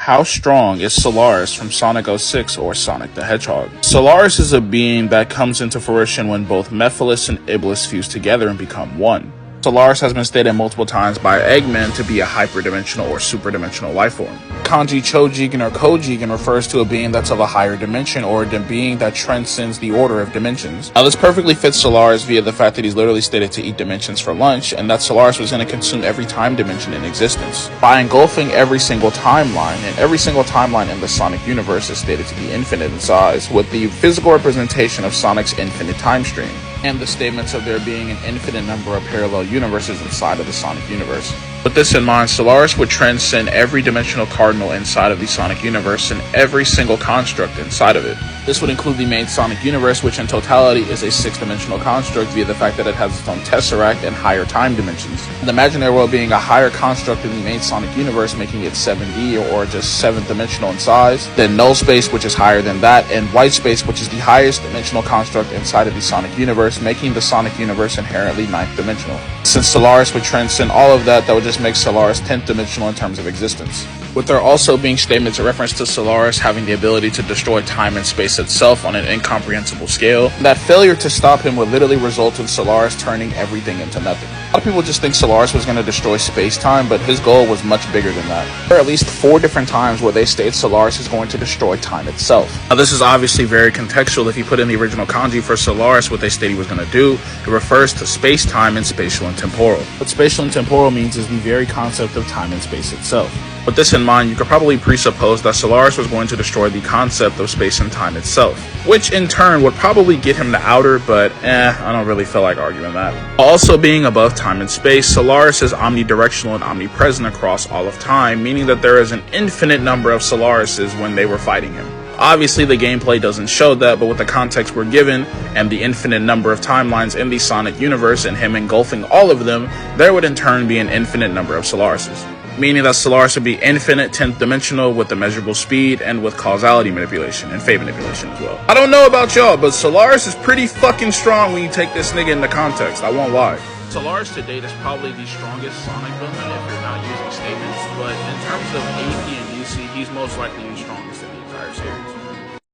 How strong is Solaris from Sonic 06 or Sonic the Hedgehog? Solaris is a being that comes into fruition when both Mephiles and Iblis fuse together and become one. Solaris has been stated multiple times by Eggman to be a hyperdimensional or superdimensional lifeform. Kanji Chojigen or Kojigen refers to a being that's of a higher dimension or a being that transcends the order of dimensions. Now this perfectly fits Solaris via the fact that he's literally stated to eat dimensions for lunch, and that Solaris was going to consume every time dimension in existence. By engulfing every single timeline, and every single timeline in the Sonic universe is stated to be infinite in size, with the physical representation of Sonic's infinite time stream, and the statements of there being an infinite number of parallel universes inside of the Sonic universe. With this in mind, Solaris would transcend every dimensional cardinal inside of the Sonic universe and every single construct inside of it. This would include the main Sonic universe, which in totality is a 6-dimensional construct via the fact that it has its own tesseract and higher time dimensions. The imaginary world being a higher construct in the main Sonic universe, making it 7D or just 7th dimensional in size, then null space, which is higher than that, and white space, which is the highest dimensional construct inside of the Sonic universe, making the Sonic universe inherently 9th dimensional. Since Solaris would transcend all of that, that would just make Solaris 10th dimensional in terms of existence. With there also being statements in reference to Solaris having the ability to destroy time and space itself on an incomprehensible scale, that failure to stop him would literally result in Solaris turning everything into nothing. A lot of people just think Solaris was going to destroy space-time, but his goal was much bigger than that. There are at least 4 different times where they state Solaris is going to destroy time itself. Now this is obviously very contextual. If you put in the original kanji for Solaris, what they state he was going to do, it refers to space-time and spatial and temporal. What spatial and temporal means is the very concept of time and space itself. With this in mind, you could probably presuppose that Solaris was going to destroy the concept of space and time itself, which in turn would probably get him to outer, but I don't really feel like arguing that. Also being above time and space, Solaris is omnidirectional and omnipresent across all of time, meaning that there is an infinite number of Solarises when they were fighting him. Obviously, the gameplay doesn't show that, but with the context we're given and the infinite number of timelines in the Sonic universe and him engulfing all of them, there would in turn be an infinite number of Solarises, meaning that Solaris would be infinite 10th dimensional with immeasurable speed and with causality manipulation and fate manipulation as well. I don't know about y'all, but Solaris is pretty fucking strong when you take this nigga into context. I won't lie. Solaris to date is probably the strongest Sonic villain if you're not using statements, but in terms of AP and UC, he's most likely the strongest in the entire series.